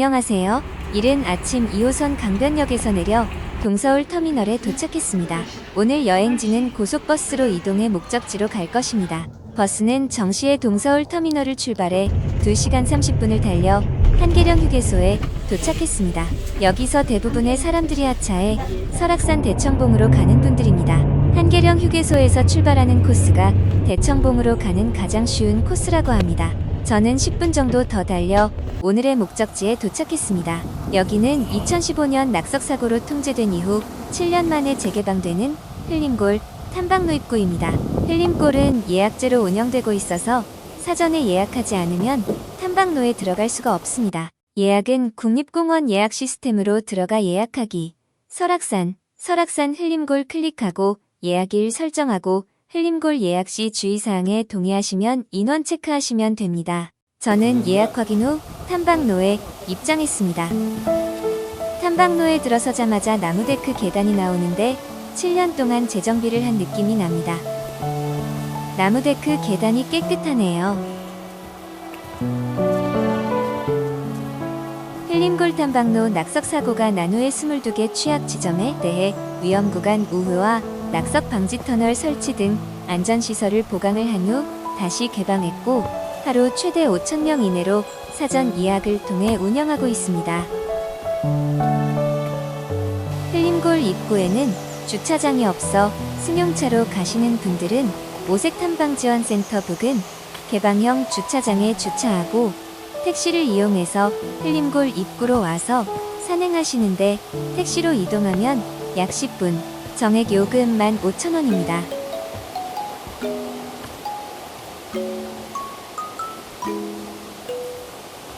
안녕하세요. 이른 아침 2호선 강변역에서 내려 동서울 터미널에 도착했습니다. 오늘 여행지는 고속버스로 이동해 목적지로 갈 것입니다. 버스는 정시에 동서울 터미널을 출발해 2시간 30분을 달려 한계령 휴게소에 도착했습니다. 여기서 대부분의 사람들이 하차해 설악산 대청봉으로 가는 분들입니다. 한계령 휴게소에서 출발하는 코스가 대청봉으로 가는 가장 쉬운 코스라고 합니다. 저는 10분 정도 더 달려 오늘의 목적지에 도착했습니다. 여기는 2015년 낙석사고로 통제된 이후 7년 만에 재개방되는 흘림골 탐방로 입구입니다. 흘림골은 예약제로 운영되고 있어서 사전에 예약하지 않으면 탐방로에 들어갈 수가 없습니다. 예약은 국립공원 예약 시스템으로 들어가 예약하기. 설악산 흘림골 클릭하고 예약일 설정하고 흘림골 예약 시 주의사항에 동의하시면 인원 체크하시면 됩니다. 저는 예약 확인 후 탐방로에 입장했습니다. 탐방로에 들어서자마자 나무데크 계단이 나오는데 7년 동안 재정비를 한 느낌이 납니다. 나무데크 계단이 깨끗하네요. 흘림골 탐방로 낙석사고가 난 후에 22개 취약 지점에 대해 위험구간 우회와 낙석 방지 터널 설치 등 안전시설을 보강을 한 후 다시 개방했고 하루 최대 5,000명 이내로 사전 예약을 통해 운영하고 있습니다. 흘림골 입구에는 주차장이 없어 승용차로 가시는 분들은 오색탐방지원센터 부근 개방형 주차장에 주차하고 택시를 이용해서 흘림골 입구로 와서 산행하시는데 택시로 이동하면 약 10분, 정액 요금 15,000원입니다.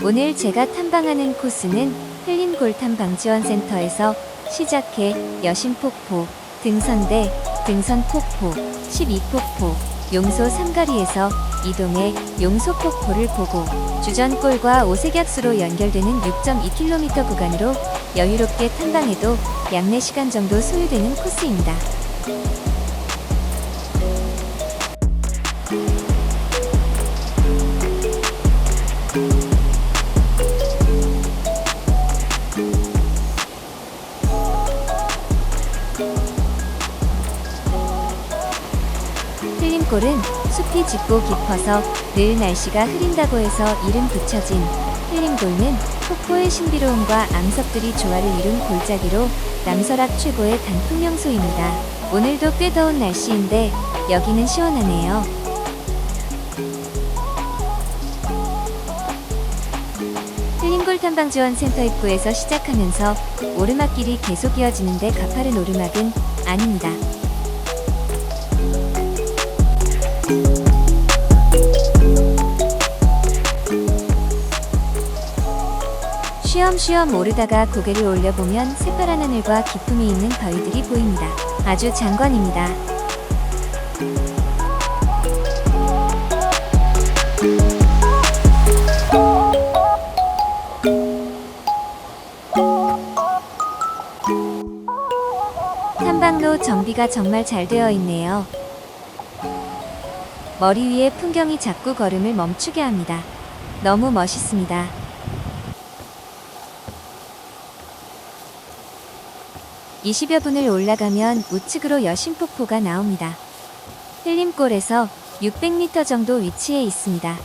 오늘 제가 탐방하는 코스는 흘림골 탐방지원센터에서 시작해 여신폭포, 등선대, 등선폭포, 12폭포, 용소 삼거리에서 이동해 용소폭포를 보고 주전골과 오색약수로 연결되는 6.2km 구간으로 여유롭게 탐방해도 약 4시간 정도 소요되는 코스입니다. 흘림골은 숲이 짙고 깊어서 늘 날씨가 흐린다고 해서 이름 붙여진 흘림골은 폭포의 신비로움과 암석들이 조화를 이룬 골짜기로 남설악 최고의 단풍 명소입니다. 오늘도 꽤 더운 날씨인데 여기는 시원하네요. 흘림골 탐방지원센터 입구에서 시작하면서 오르막길이 계속 이어지는데 가파른 오르막은 아닙니다. 쉬엄쉬엄 오르다가 고개를 올려보면 새파란 하늘과 기품이 있는 바위들이 보입니다. 아주 장관입니다. 탐방로 정비가 정말 잘 되어 있네요. 머리 위에 풍경이 자꾸 걸음을 멈추게 합니다. 너무 멋있습니다. 20여 분을 올라가면 우측으로 여신폭포가 나옵니다. 흘림골에서 600m 정도 위치해 있습니다.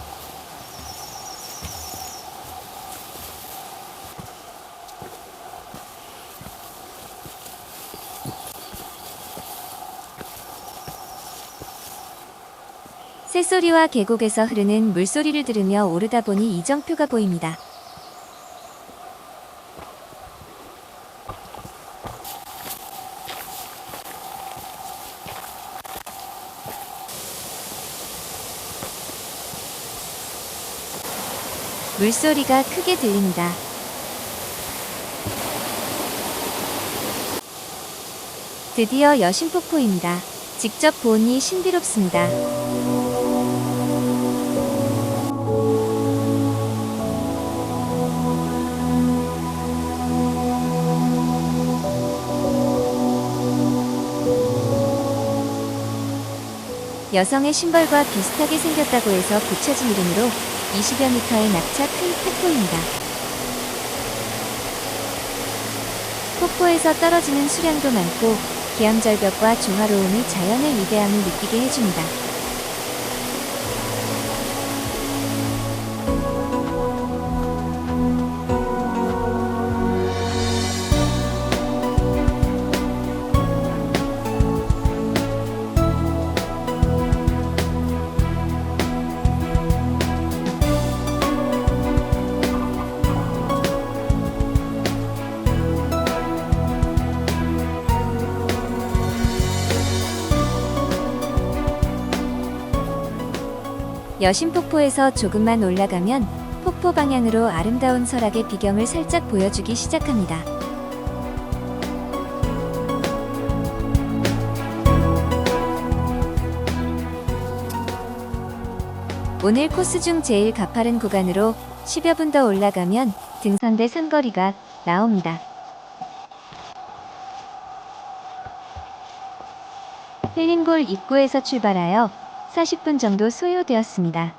새소리와 계곡에서 흐르는 물소리를 들으며 오르다 보니 이정표가 보입니다. 물소리가 크게 들립니다. 드디어 여신폭포입니다. 직접 보니 신비롭습니다. 여성의 신발과 비슷하게 생겼다고 해서 붙여진 이름으로 20여 미터의 낙차 큰 폭포입니다. 폭포에서 떨어지는 수량도 많고 기암절벽과 조화로움이 자연의 위대함을 느끼게 해줍니다. 여신폭포에서 조금만 올라가면 폭포 방향으로 아름다운 설악의 비경을 살짝 보여주기 시작합니다. 오늘 코스 중 제일 가파른 구간으로 10여 분 더 올라가면 등산대 삼거리가 나옵니다. 힐링골 입구에서 출발하여 40분 정도 소요되었습니다.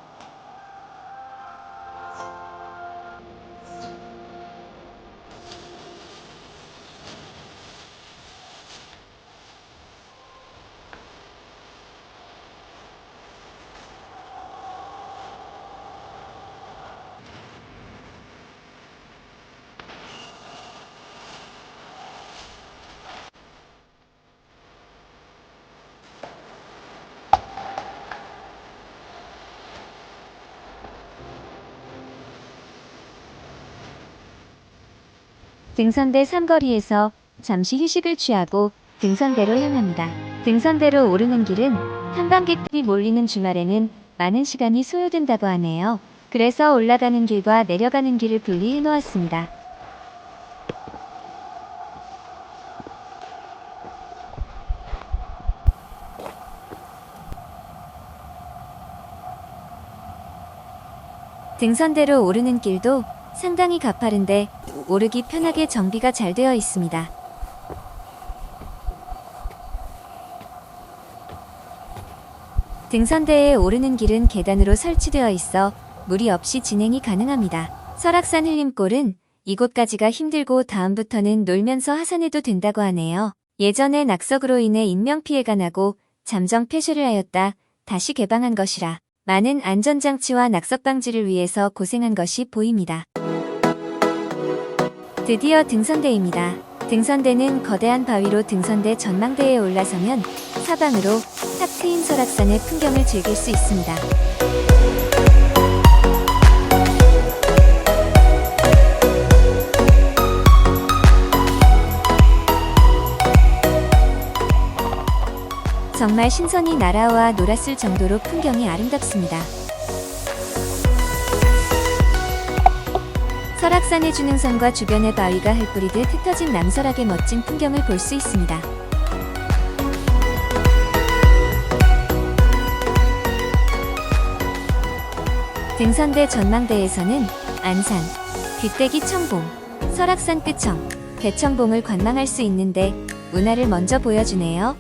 등산대 삼거리에서 잠시 휴식을 취하고 등산대로 향합니다. 등산대로 오르는 길은 탐방객들이 몰리는 주말에는 많은 시간이 소요된다고 하네요. 그래서 올라가는 길과 내려가는 길을 분리해 놓았습니다. 등산대로 오르는 길도 상당히 가파른데 오르기 편하게 정비가 잘 되어 있습니다. 등산대에 오르는 길은 계단으로 설치되어 있어 무리 없이 진행이 가능합니다. 설악산 흘림골은 이곳까지가 힘들고 다음부터는 놀면서 하산해도 된다고 하네요. 예전에 낙석으로 인해 인명피해가 나고 잠정 폐쇄를 하였다 다시 개방한 것이라 많은 안전장치와 낙석 방지를 위해서 고생한 것이 보입니다. 드디어 등산대입니다. 등산대는 거대한 바위로 등산대 전망대에 올라서면 사방으로 탁 트인 설악산의 풍경을 즐길 수 있습니다. 정말 신선이 날아와 놀았을 정도로 풍경이 아름답습니다. 설악산의 주능선과 주변의 바위가 흙뿌리듯 흩어진 남설악의 멋진 풍경을 볼 수 있습니다. 등산대 전망대에서는 안산, 귀때기 청봉, 설악산 끝청, 대청봉을 관망할 수 있는데 운하를 먼저 보여주네요.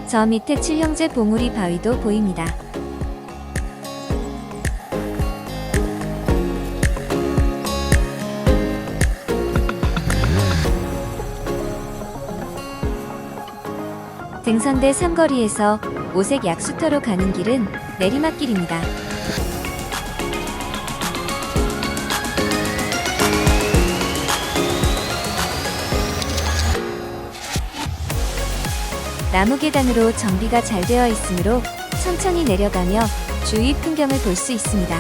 저 밑에 칠형제 봉우리 바위도 보입니다. 등산대 삼거리에서 오색 약수터로 가는 길은 내리막길입니다. 나무 계단으로 정비가 잘 되어 있으므로 천천히 내려가며 주위 풍경을 볼 수 있습니다.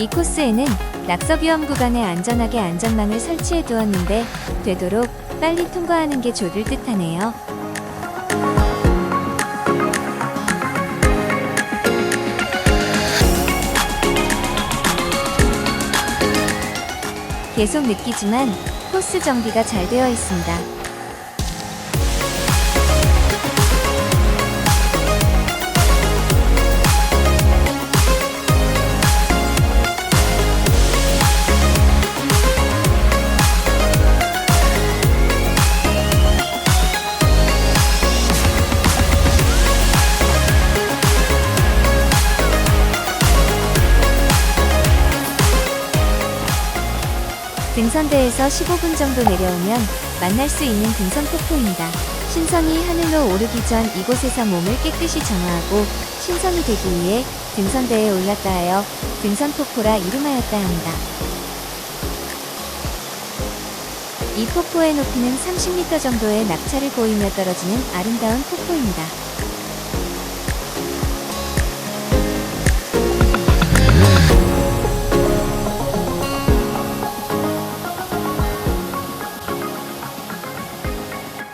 이 코스에는 낙석 위험 구간에 안전하게 안전망을 설치해 두었는데 되도록 빨리 통과하는 게 좋을 듯하네요. 계속 느끼지만 코스 정비가 잘 되어 있습니다. 등선대에서 15분 정도 내려오면 만날 수 있는 등선 폭포입니다. 신선이 하늘로 오르기 전 이곳에서 몸을 깨끗이 정화하고 신선이 되기 위해 등선대에 올랐다 하여 등선폭포라 이름하였다 합니다. 이 폭포의 높이는 30m 정도의 낙차를 보이며 떨어지는 아름다운 폭포입니다.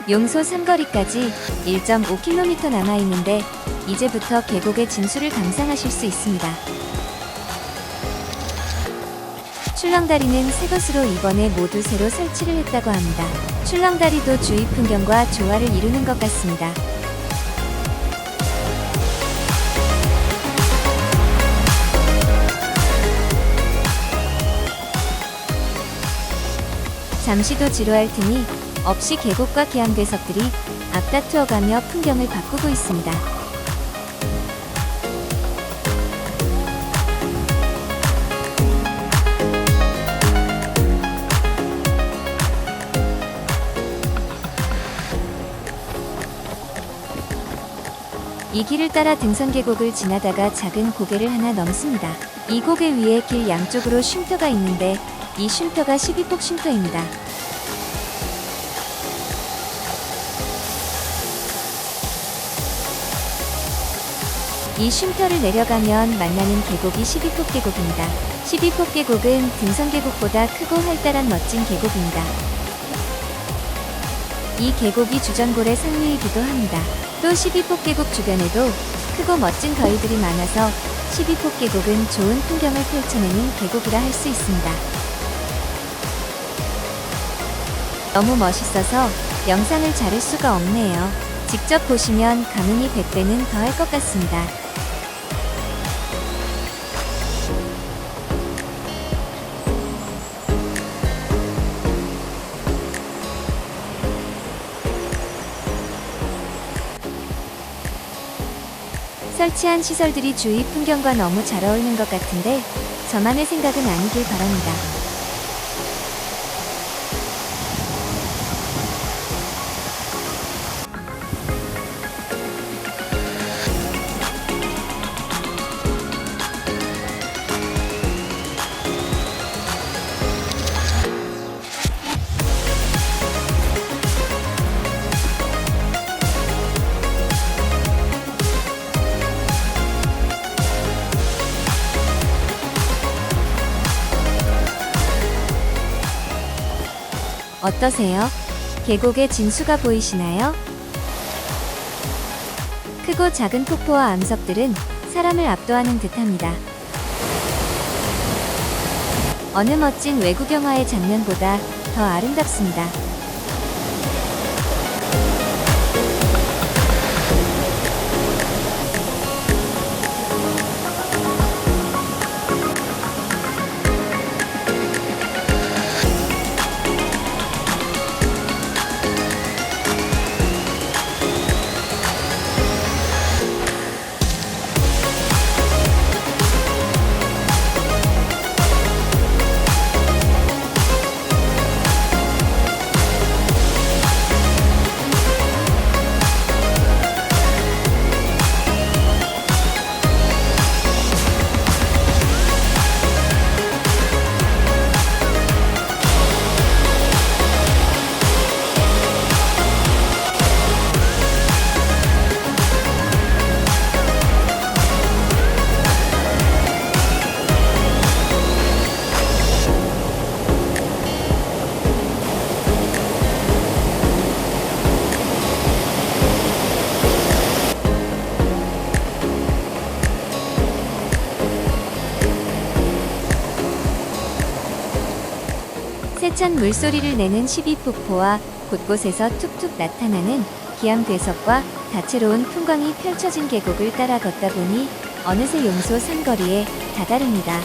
용소 삼거리까지 1.5km 남아있는데 이제부터 계곡의 진수를 감상하실 수 있습니다. 출렁다리는 새 것으로 이번에 모두 새로 설치를 했다고 합니다. 출렁다리도 주위 풍경과 조화를 이루는 것 같습니다. 잠시도 지루할 틈이 없이 계곡과 기암괴석들이 앞다투어가며 풍경을 바꾸고 있습니다. 이 길을 따라 등선계곡을 지나다가 작은 고개를 하나 넘습니다. 이 고개 위에 길 양쪽으로 쉼터가 있는데 이 쉼터가 12폭 쉼터입니다. 이 쉼터를 내려가면 만나는 계곡이 12폭 계곡입니다. 12폭 계곡은 등선계곡보다 크고 활달한 멋진 계곡입니다. 이 계곡이 주전골의 상류이기도 합니다. 또 12폭 계곡 주변에도 크고 멋진 거리들이 많아서 12폭 계곡은 좋은 풍경을 펼쳐내는 계곡이라 할 수 있습니다. 너무 멋있어서 영상을 자를 수가 없네요. 직접 보시면 감흥이 100배는 더할 것 같습니다. 설치한 시설들이 주위 풍경과 너무 잘 어울리는 것 같은데 저만의 생각은 아니길 바랍니다. 어떠세요? 계곡의 진수가 보이시나요? 크고 작은 폭포와 암석들은 사람을 압도하는 듯합니다. 어느 멋진 외국 영화의 장면보다 더 아름답습니다. 세찬 물소리를 내는 12폭포와 곳곳에서 툭툭 나타나는 기암괴석과 다채로운 풍광이 펼쳐진 계곡을 따라 걷다 보니 어느새 용소 산거리에 다다릅니다.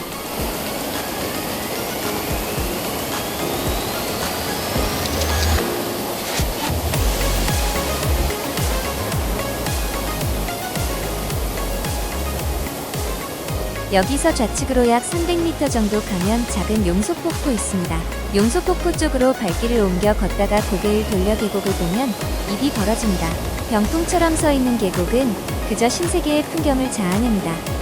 여기서 좌측으로 약 300m 정도 가면 작은 용소폭포 있습니다. 용소폭포 쪽으로 발길을 옮겨 걷다가 고개를 돌려 계곡을 보면 입이 벌어집니다. 병풍처럼 서 있는 계곡은 그저 신세계의 풍경을 자아냅니다.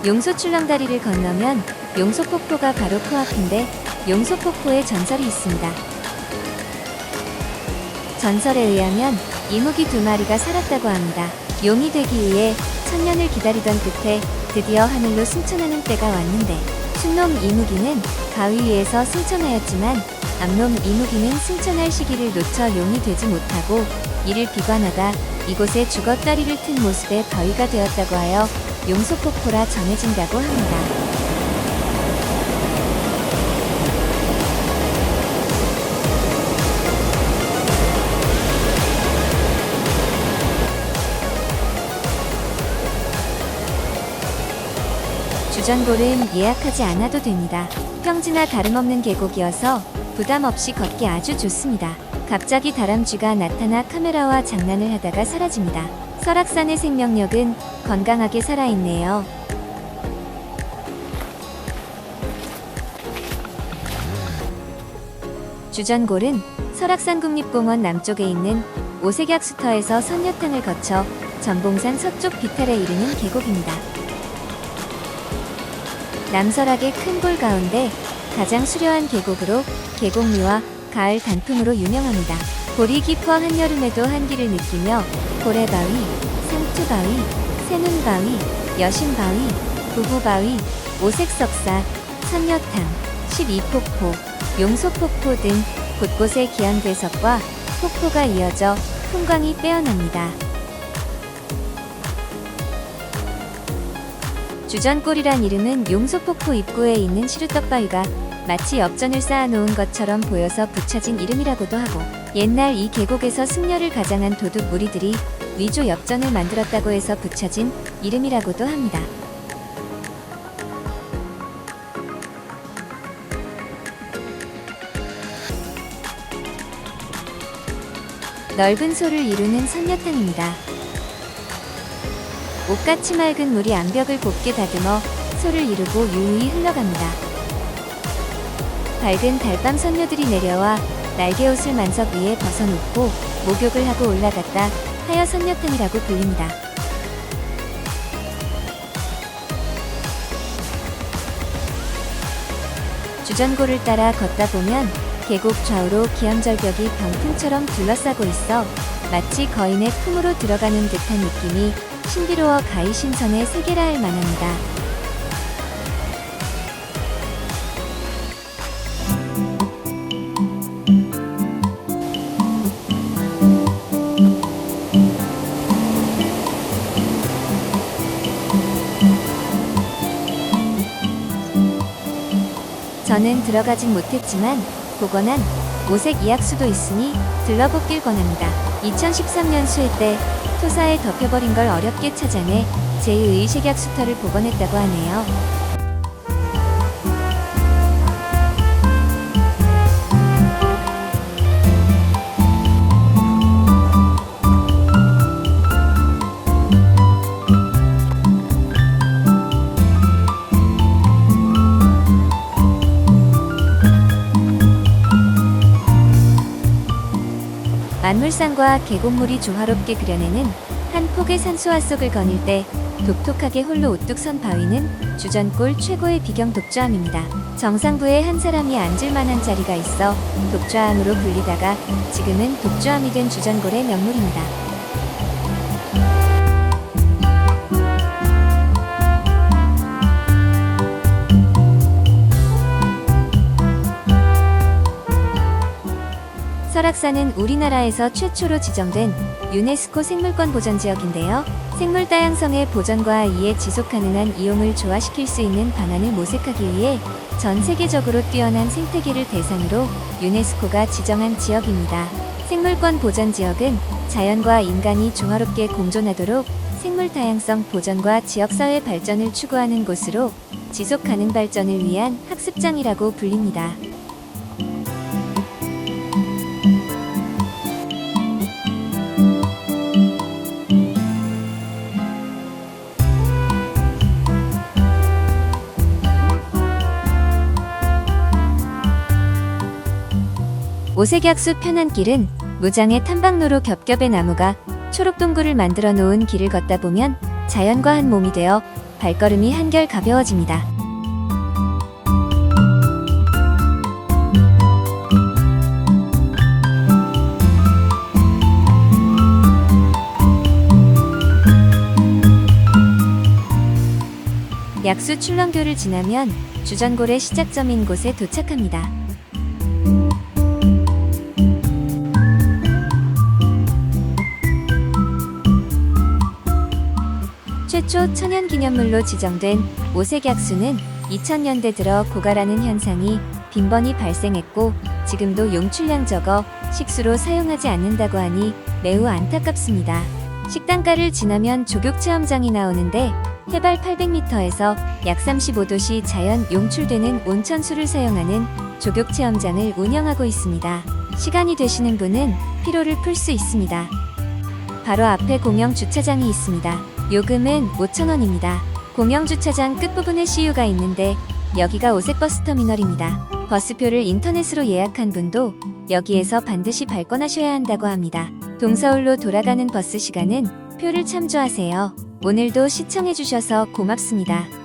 용소출렁다리를 건너면 용소폭포가 바로 코앞인데 용소폭포에 전설이 있습니다. 전설에 의하면 이무기 2마리가 살았다고 합니다. 용이 되기 위해 천년을 기다리던 끝에 드디어 하늘로 승천하는 때가 왔는데 순놈 이무기는 바위 위에서 승천하였지만 암놈 이무기는 승천할 시기를 놓쳐 용이 되지 못하고 이를 비관하다 이곳에 죽었다리를 튼 모습의 바위가 되었다고 하여 용소폭포라 전해진다고 합니다. 주전골은 예약하지 않아도 됩니다. 평지나 다름없는 계곡이어서 부담 없이 걷기 아주 좋습니다. 갑자기 다람쥐가 나타나 카메라와 장난을 하다가 사라집니다. 설악산의 생명력은 건강하게 살아있네요. 주전골은 설악산 국립공원 남쪽에 있는 오색약수터에서 선녀탕을 거쳐 전봉산 서쪽 비탈에 이르는 계곡입니다. 남설악의 큰 골 가운데 가장 수려한 계곡으로 계곡미와 가을 단풍으로 유명합니다. 골이 깊어 한여름에도 한기를 느끼며 고래바위, 상투바위, 새눈바위, 여신바위, 부부바위, 오색석사, 선녀탕, 12폭포, 용소폭포 등 곳곳에 기현괴석과 폭포가 이어져 풍광이 빼어납니다. 주전골이란 이름은 용소폭포 입구에 있는 시루떡바위가 마치 엽전을 쌓아놓은 것처럼 보여서 붙여진 이름이라고도 하고 옛날 이 계곡에서 승려를 가장한 도둑 무리들이 위조 엽전을 만들었다고 해서 붙여진 이름이라고도 합니다. 넓은 소를 이루는 선녀탕입니다. 옷같이 맑은 물이 암벽을 곱게 다듬어 소를 이루고 유유히 흘러갑니다. 밝은 달밤 선녀들이 내려와 날개옷을 만석 위에 벗어놓고 목욕을 하고 올라갔다 하여 선녀탕이라고 불립니다. 주전골을 따라 걷다 보면 계곡 좌우로 기암절벽이 병풍처럼 둘러싸고 있어 마치 거인의 품으로 들어가는 듯한 느낌이 신비로워 가히 신선의 세계라 할 만합니다. 저는 들어가진 못했지만 보건한 오색 이약수도 있으니 들러보길 권합니다. 2013년 수해 때 토사에 덮여버린 걸 어렵게 찾아내 제2의식약수터를 복원했다고 하네요. 만물상과 계곡물이 조화롭게 그려내는 한 폭의 산수화 속을 거닐 때 독특하게 홀로 우뚝 선 바위는 주전골 최고의 비경 독좌암입니다. 정상부에 한 사람이 앉을 만한 자리가 있어 독좌암으로 불리다가 지금은 독좌암이 된 주전골의 명물입니다. 설악산은 우리나라에서 최초로 지정된 유네스코 생물권 보전지역인데요. 생물 다양성의 보전과 이에 지속 가능한 이용을 조화시킬 수 있는 방안을 모색하기 위해 전 세계적으로 뛰어난 생태계를 대상으로 유네스코가 지정한 지역입니다. 생물권 보전지역은 자연과 인간이 조화롭게 공존하도록 생물 다양성 보전과 지역사회 발전을 추구하는 곳으로 지속 가능 발전을 위한 학습장이라고 불립니다. 오색약수 편안길은 무장의 탐방로로 겹겹의 나무가 초록동굴을 만들어 놓은 길을 걷다 보면 자연과 한 몸이 되어 발걸음이 한결 가벼워집니다. 약수 출렁교를 지나면 주전골의 시작점인 곳에 도착합니다. 최초 천연기념물로 지정된 오색약수는 2000년대 들어 고갈하는 현상이 빈번히 발생했고 지금도 용출량 적어 식수로 사용하지 않는다고 하니 매우 안타깝습니다. 식당가를 지나면 조격체험장이 나오는데 해발 800m에서 약 35도씨 자연 용출되는 온천수를 사용하는 조격체험장을 운영하고 있습니다. 시간이 되시는 분은 피로를 풀 수 있습니다. 바로 앞에 공영주차장이 있습니다. 요금은 5,000원입니다. 공영주차장 끝부분에 CU가 있는데 여기가 오색버스터미널입니다. 버스표를 인터넷으로 예약한 분도 여기에서 반드시 발권하셔야 한다고 합니다. 동서울로 돌아가는 버스 시간은 표를 참조하세요. 오늘도 시청해주셔서 고맙습니다.